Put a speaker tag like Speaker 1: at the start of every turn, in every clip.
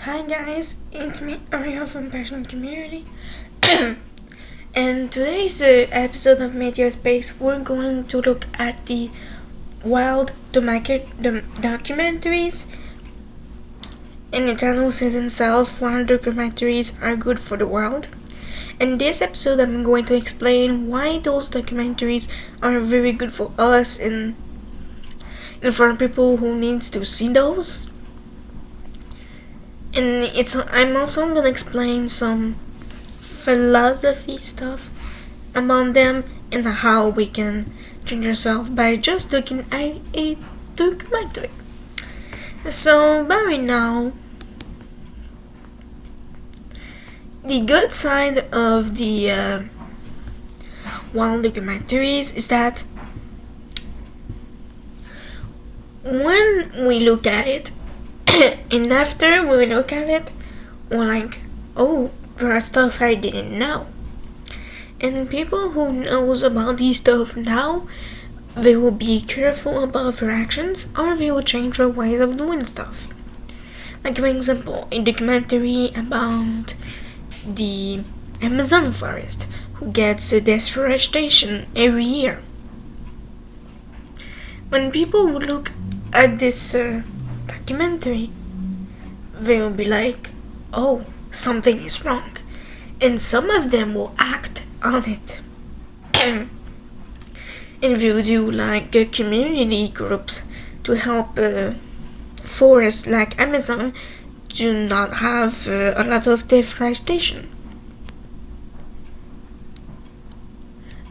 Speaker 1: Hi guys, it's me Arya from Passion Community and today's episode of Media Space we're going to look at the documentaries. And the channel says itself, wild documentaries are good for the world. In this episode I'm going to explain why those documentaries are very good for us and for people who needs to see those. And I'm also gonna explain some philosophy stuff about them and how we can change ourselves by just looking at a documentary. So by right now, the good side of the wild documentaries is that when we look at it and after we look at it, we're like, oh, there are stuff I didn't know. And people who knows about these stuff now, they will be careful about their actions or they will change their ways of doing stuff. Like for example, a documentary about the Amazon forest who gets deforestation every year. When people will look at this documentary, they will be like, oh, something is wrong, and some of them will act on it. And they will do like community groups to help forests like Amazon do not have a lot of deforestation.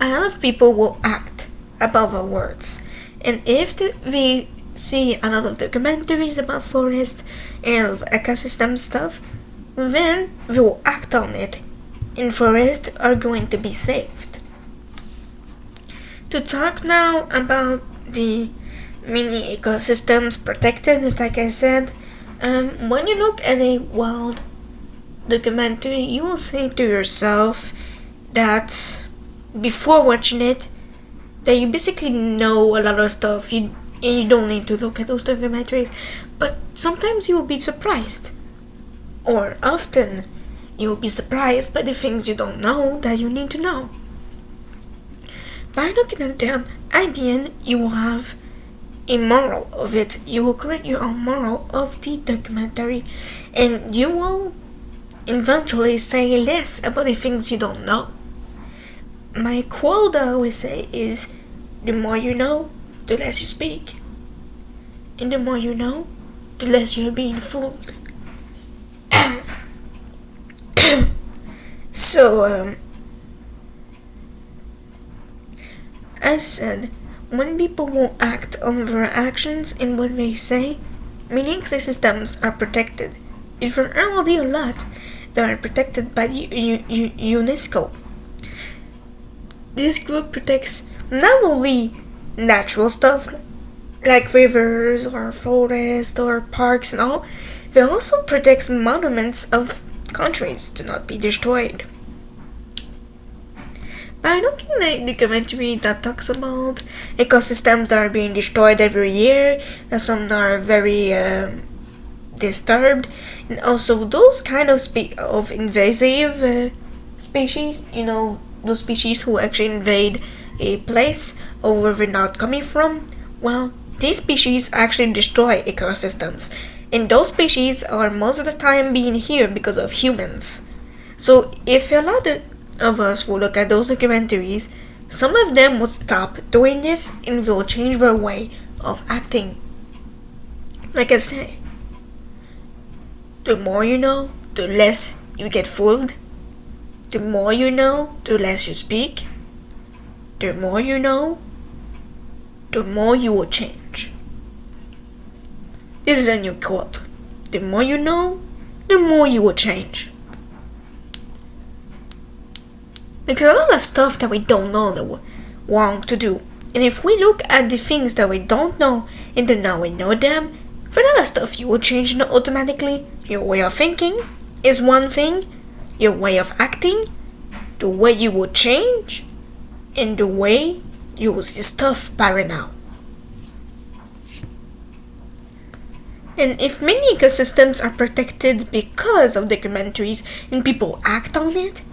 Speaker 1: A lot of people will act above their words, and if we see a lot of documentaries about forests and ecosystem stuff, then we will act on it and forests are going to be saved. To talk now about the mini ecosystems protected, just like I said, when you look at a wild documentary, you will say to yourself that before watching it, that you basically know a lot of stuff. You don't need to look at those documentaries, but sometimes you will be surprised, or often you will be surprised by the things you don't know that you need to know. By looking at them, at the end you will have a moral of it. You will create your own moral of the documentary, and you will eventually say less about the things you don't know. My quote I always say is, the more you know, the less you speak. And the more you know, the less you're being fooled. So, as said, when people won't act on their actions and what they say, many ecosystems are protected. And for already a lot, they are protected by UNESCO. This group protects not only natural stuff like rivers or forests or parks and all, they also protects monuments of countries to not be destroyed. By looking at a documentary that talks about ecosystems that are being destroyed every year, and some that are very disturbed, and also those kind of invasive species, those species who actually invade a place or where they're not coming from, well, these species actually destroy ecosystems, and those species are most of the time being here because of humans. So if a lot of us will look at those documentaries, some of them will stop doing this and will change their way of acting. Like I say, the more you know, the less you get fooled. The more you know, the less you speak. The more you know, the more you will change. This is a new quote. The more you know, the more you will change. Because a lot of stuff that we don't know that we want to do. And if we look at the things that we don't know and then now we know them, for a lot of stuff you will change automatically. Your way of thinking is one thing, your way of acting, the way you will change, and the way you will see stuff by right now. And if many ecosystems are protected because of documentaries and people act on it,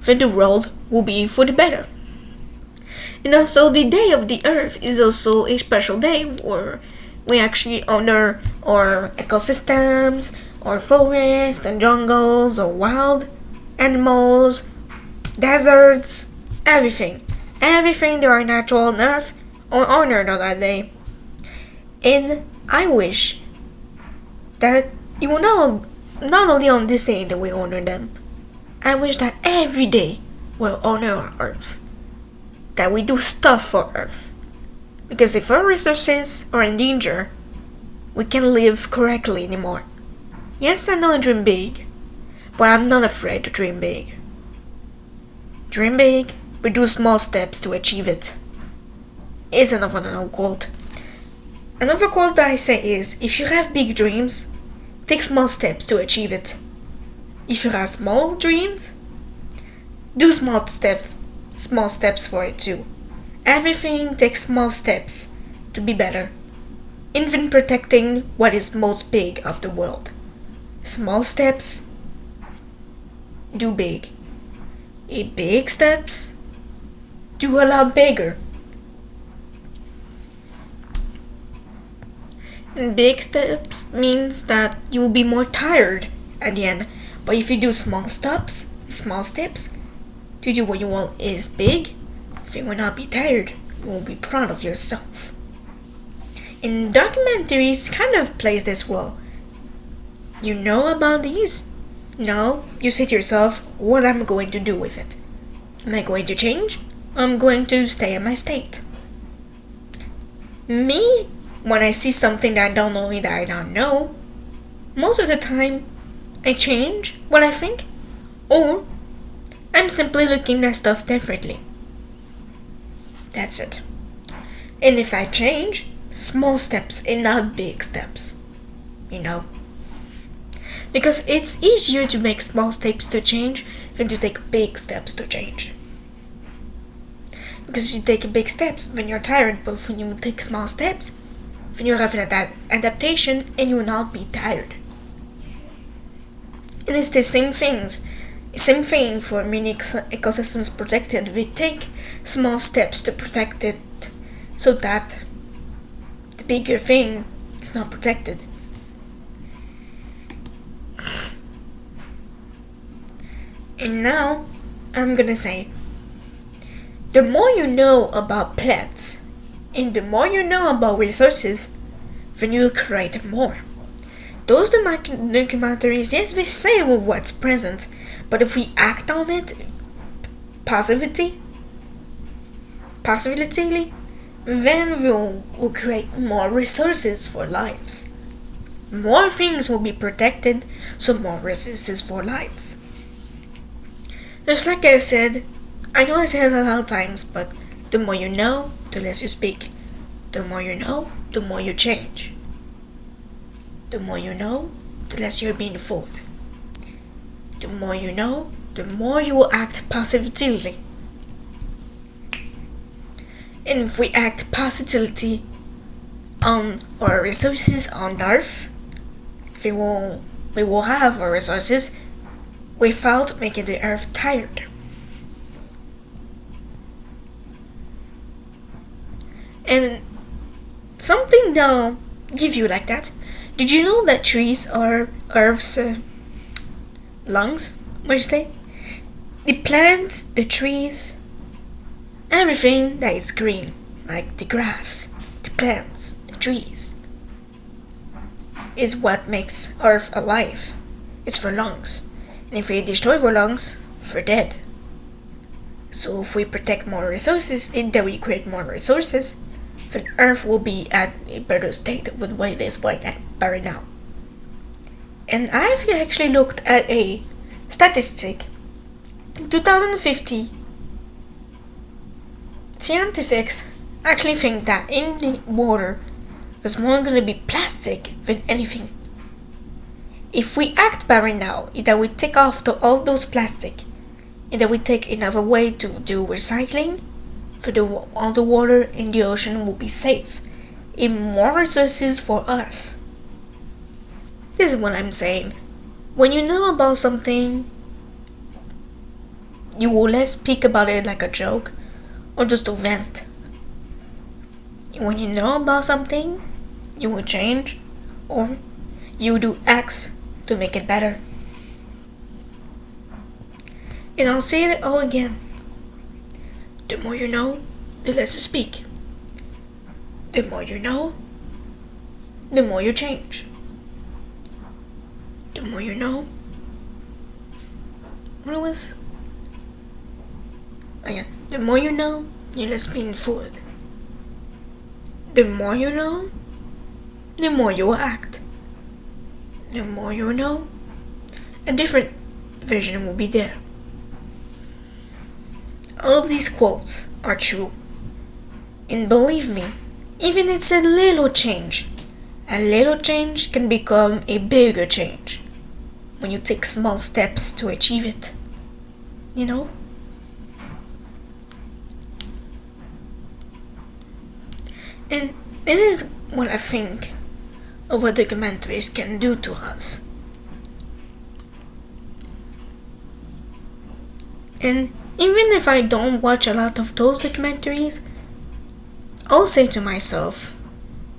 Speaker 1: then the world will be for the better. And also, the Day of the Earth is also a special day where we actually honor our ecosystems, our forests and jungles, our wild animals, deserts, everything. Everything that are natural on Earth are honored on that day. And I wish that it will not only on this day that we honor them. I wish that every day we'll honor our Earth. That we do stuff for Earth. Because if our resources are in danger, we can't live correctly anymore. Yes, I know I dream big, but I'm not afraid to dream big. Dream big, but do small steps to achieve it. Is another quote. Another quote that I say is, if you have big dreams, take small steps to achieve it. If you have small dreams, do small steps for it too. Everything takes small steps to be better. Even protecting what is most big of the world. Small steps do big. Big steps do a lot bigger. And big steps means that you will be more tired at the end. But if you do small steps to do what you want is big, you will not be tired. You will be proud of yourself. And documentaries kind of plays this role. You know about these? Now you say to yourself, what am I going to do with it? Am I going to change? Or I'm going to stay in my state? Me, when I see something that I don't know, most of the time I change what I think, or I'm simply looking at stuff differently. That's it. And if I change, small steps and not big steps. Because it's easier to make small steps to change than to take big steps to change. Because if you take big steps, when you're tired, but when you take small steps, then you have an adaptation and you will not be tired. And it's the same thing for many ecosystems protected. We take small steps to protect it so that the bigger thing is not protected. And now I'm gonna say, the more you know about plants and the more you know about resources, then you create more. Those documentaries, yes, they say what's present, but if we act on it positively, then we'll create more resources for lives. More things will be protected, so more resources for lives. Just like I said, I know I said it a lot of times, but the more you know, the less you speak. The more you know, the more you change. The more you know, the less you're being fooled. The more you know, the more you will act positively. And if we act positively on our resources on Earth, we will have our resources without making the Earth tired. And something they'll give you like that. Did you know that trees are Earth's lungs? What you say? The plants, the trees, everything that is green, like the grass, the plants, the trees, is what makes Earth alive. It's for lungs. And if we destroy our lungs, we're dead. So if we protect more resources and then we create more resources, then Earth will be at a better state than what it is right now. And I've actually looked at a statistic. In 2050, scientists actually think that in the water there's more going to be plastic than anything. If we act by right now, that we take off all those plastic and that we take another way to do recycling, for all the water in the ocean will be safe and more resources for us. This is what I'm saying. When you know about something, you will less speak about it like a joke or just a vent. When you know about something, you will change or you do X to make it better. And I'll say it all again. The more you know, the less you speak. The more you know, the more you change. The more you know. What it was? Oh yeah. The more you know, you're less being fooled. The more you know, the more you will act. The more you know, a different vision will be there. All of these quotes are true. And believe me, even it's a little change can become a bigger change when you take small steps to achieve it. You know? And this is what I think of what documentaries can do to us. And even if I don't watch a lot of those documentaries, I'll say to myself,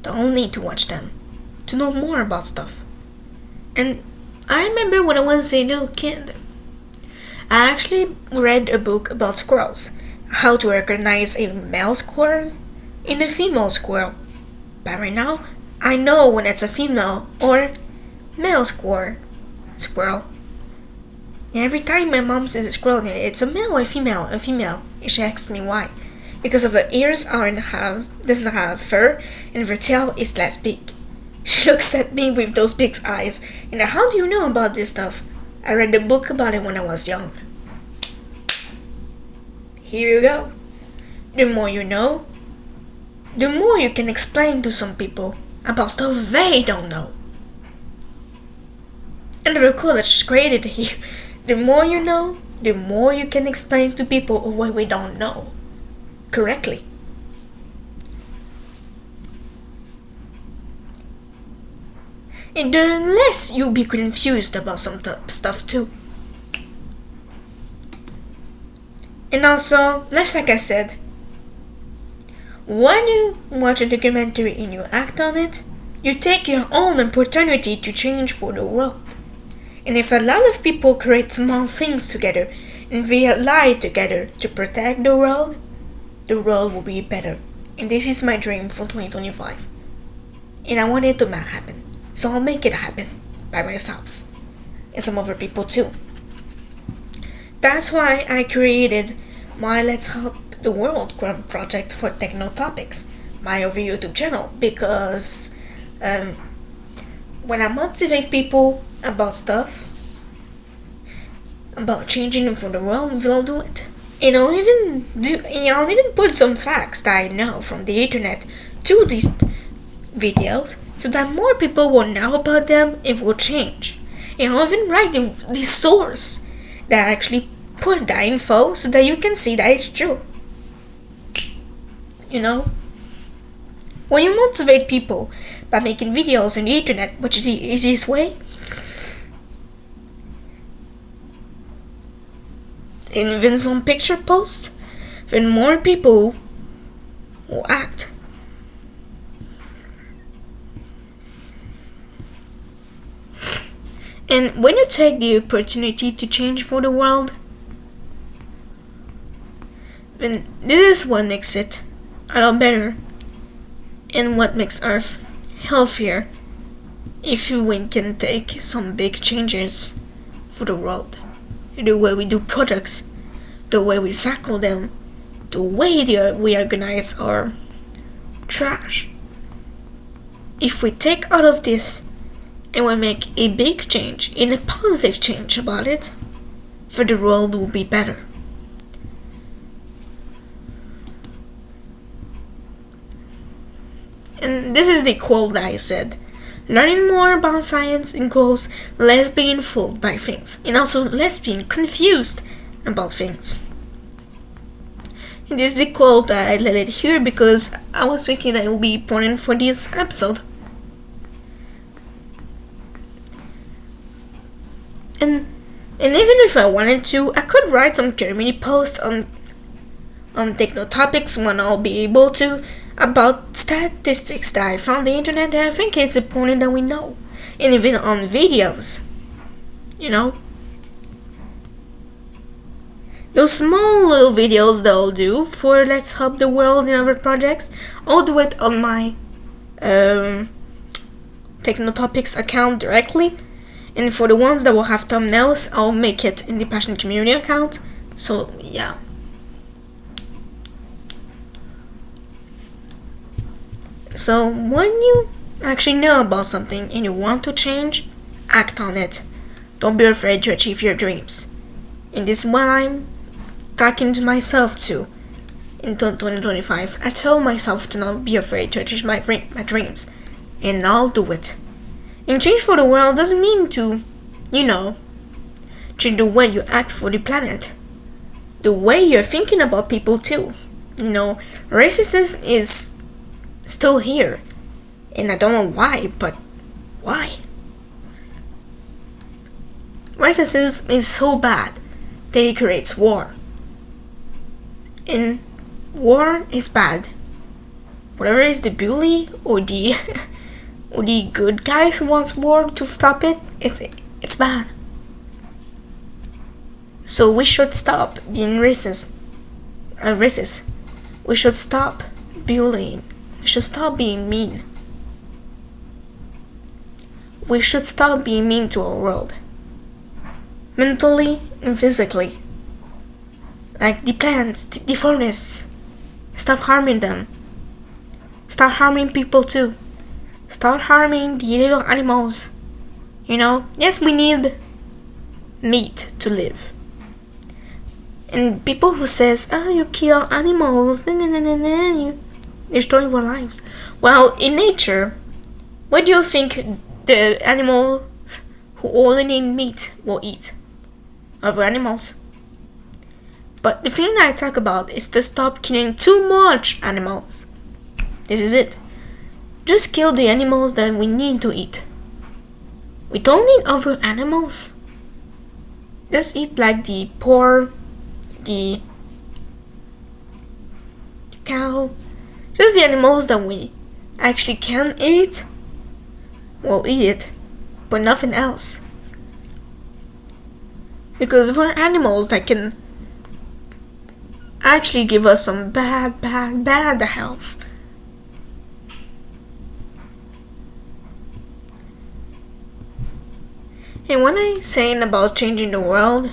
Speaker 1: don't need to watch them to know more about stuff. And I remember when I was a little kid, I actually read a book about squirrels, how to recognize a male squirrel and a female squirrel. But right now, I know when it's a female or male squirrel. And every time my mom says a squirrel, it's a male or a female, and she asks me why. Because of her ears doesn't have fur, and her tail is less big. She looks at me with those big eyes, and how do you know about this stuff? I read a book about it when I was young. Here you go. The more you know, the more you can explain to some people about stuff they don't know. And the college is created here. The more you know, the more you can explain to people what we don't know correctly. And the less you'll be confused about some stuff too. And also, just like I said, when you watch a documentary and you act on it, you take your own opportunity to change for the world. And if a lot of people create small things together and they ally together to protect the world will be better. And this is my dream for 2025. And I want it to happen. So I'll make it happen by myself. And some other people too. That's why I created my Let's Help the World project for TechnoTopics, my other YouTube channel, because when I motivate people about stuff, about changing for the world, they'll do it. And I'll even put some facts that I know from the internet to these videos so that more people will know about them and will change. And I'll even write the source that actually put that info so that you can see that it's true. You know? When you motivate people by making videos on the internet, which is the easiest way, and even some picture posts, then more people will act. And when you take the opportunity to change for the world, then this is what makes it a lot better and what makes Earth healthier if we can take some big changes for the world. The way we do products, the way we cycle them, the way we organize our trash. If we take out of this and we make a big change, and a positive change about it, for the world will be better. And this is the quote that I said. Learning more about science equals less being fooled by things, and also less being confused about things. And this is the quote that I let it here because I was thinking that it would be important for this episode. And even if I wanted to, I could write some community posts on TechnoTopics when I'll be able to about statistics that I found on the internet that I think it's important that we know. And even on videos. You know? Those small little videos that I'll do for Let's Help the World in other projects, I'll do it on my TechnoTopics account directly. And for the ones that will have thumbnails, I'll make it in the Passion Community account. So, yeah. So, when you actually know about something and you want to change, act on it. Don't be afraid to achieve your dreams. And this is what I'm talking to myself too. In 2025, I told myself to not be afraid to achieve my dreams. And I'll do it. And change for the world doesn't mean to, change the way you act for the planet. The way you're thinking about people too. Racism is still here. And I don't know why, but why? Racism is so bad that it creates war. And war is bad. Whatever is the bully or the or the good guys who wants war to stop it, it's bad. So we should stop being racist. We should stop bullying. We should stop being mean. We should stop being mean to our world. Mentally and physically. Like the plants, the forests. Stop harming them. Stop harming people too. Start harming the little animals. Yes, we need meat to live. And people who says, oh, you kill animals, you destroy our lives. Well, in nature, what do you think the animals who only need meat will eat? Other animals. But the thing that I talk about is to stop killing too much animals. This is it. Just kill the animals that we need to eat. We don't need other animals. Just eat like the pork, the cow. Just the animals that we actually can eat. We'll eat it, but nothing else. Because we're animals that can actually give us some bad health. And when I'm saying about changing the world,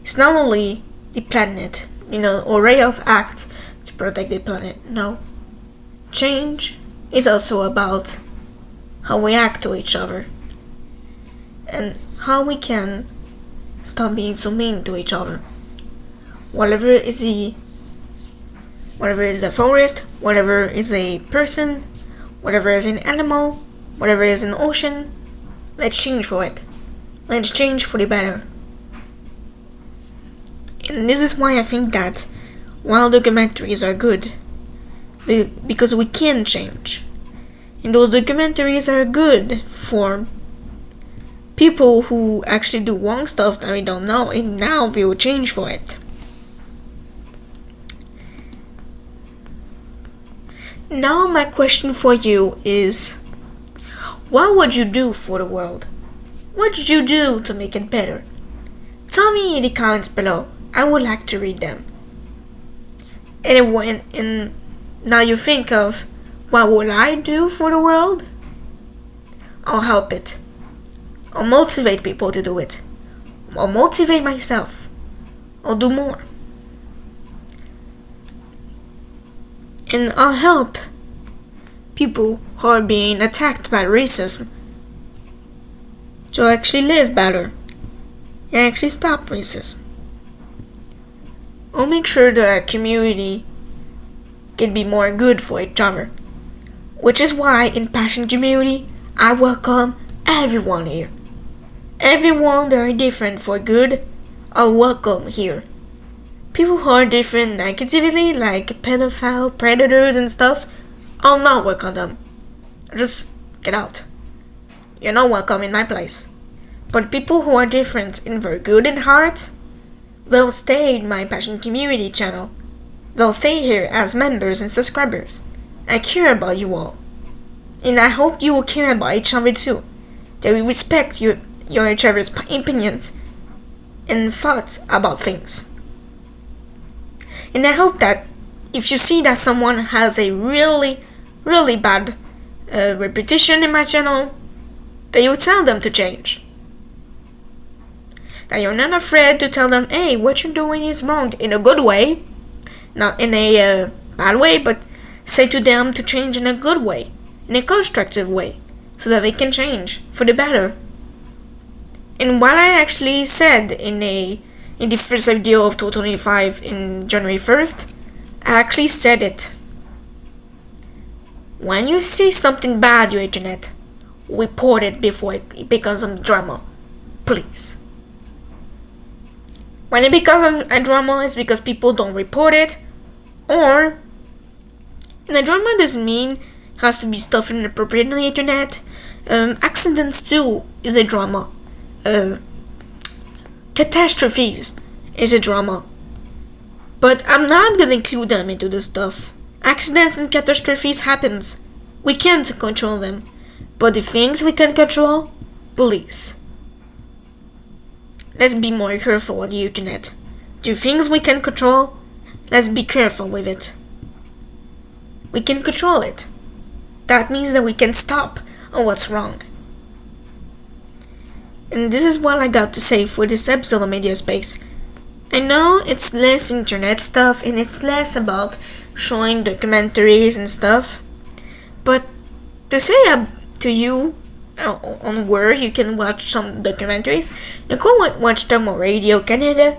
Speaker 1: it's not only the planet, or way of act to protect the planet. No. Change is also about how we act to each other. And how we can stop being so mean to each other. Whatever is the forest, whatever is a person, whatever is an animal, whatever is an ocean, let's change for it. Let's change for the better. And this is why I think that while documentaries are good, because we can change. And those documentaries are good for people who actually do wrong stuff that we don't know, and now we will change for it. Now my question for you is, what would you do for the world? What did you do to make it better? Tell me in the comments below. I would like to read them. And now you think of, what will I do for the world? I'll help it. I'll motivate people to do it. I'll motivate myself. I'll do more. And I'll help people who are being attacked by racism to actually live better and actually stop racism. I'll make sure that our community can be more good for each other, which is why in Passion Community I welcome everyone here. Everyone that are different for good are welcome here. People who are different negatively, like pedophile, predators and stuff, I'll not welcome them. Just get out. You're not welcome in my place. But people who are different and very good in heart will stay in my passion community channel. They'll stay here as members and subscribers. I care about you all. And I hope you will care about each other too. That we respect your each other's opinions and thoughts about things. And I hope that if you see that someone has a really, really bad repetition in my channel, that you tell them to change. That you're not afraid to tell them, hey, what you're doing is wrong, in a good way. Not in a bad way, but say to them to change in a good way, in a constructive way, so that they can change for the better. And what I actually said in the first video of 2025 in January 1st, I actually said it. When you see something bad on your internet, report it before it becomes a drama, please. When it becomes a drama, it's because people don't report it, or and a drama doesn't mean has to be stuff inappropriate on the internet. Accidents too is a drama. Catastrophes is a drama. But I'm not gonna include them into this stuff. Accidents and catastrophes happens. We can't control them. But the things we can control, please. Let's be more careful on the internet. The things we can control, let's be careful with it. We can control it. That means that we can stop on what's wrong. And this is what I got to say for this episode of Media Space. I know it's less internet stuff and it's less about showing documentaries and stuff, but to say to you on where you can watch some documentaries, you can watch them on Radio Canada.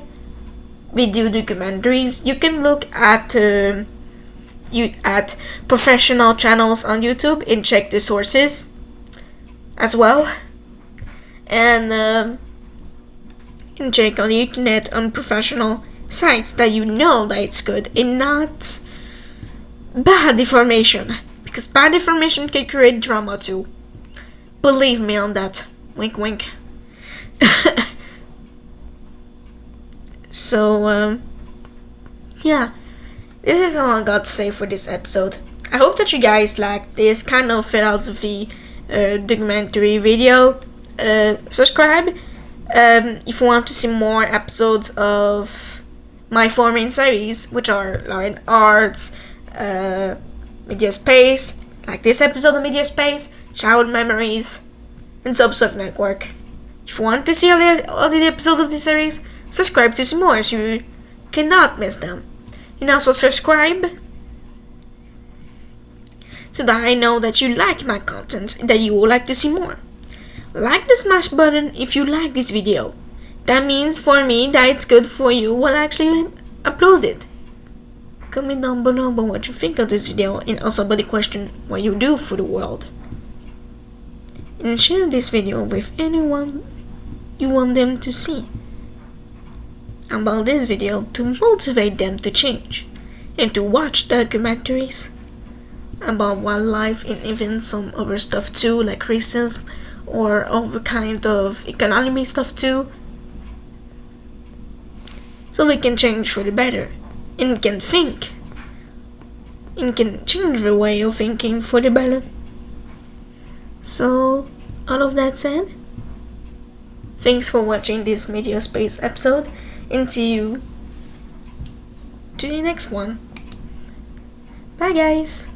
Speaker 1: We do documentaries. You can look at professional channels on YouTube and check the sources as well, and check on the internet on professional sites that you know that it's good and not bad information, because bad information can create drama too. Believe me on that. Wink wink. So yeah, this is all I got to say for this episode. I hope that you guys like this kind of philosophy documentary video. Subscribe if you want to see more episodes of my four main series, which are Law and Arts, Media Space, like this episode of Media Space, Childhood Memories, and Subsurf Network. If you want to see all the episodes of this series, subscribe to see more so you cannot miss them. And also subscribe so that I know that you like my content and that you would like to see more. Like the smash button if you like this video. That means for me that it's good for you when I actually upload it. Comment down below about what you think of this video and also about the question what you do for the world. And share this video with anyone you want them to see about this video to motivate them to change and to watch documentaries about wildlife and even some other stuff too, like racism or other kind of economy stuff too, so we can change for the better and can think and can change the way of thinking for the better. So all of that said, thanks for watching this Media Space episode, and see you to the next one. Bye guys.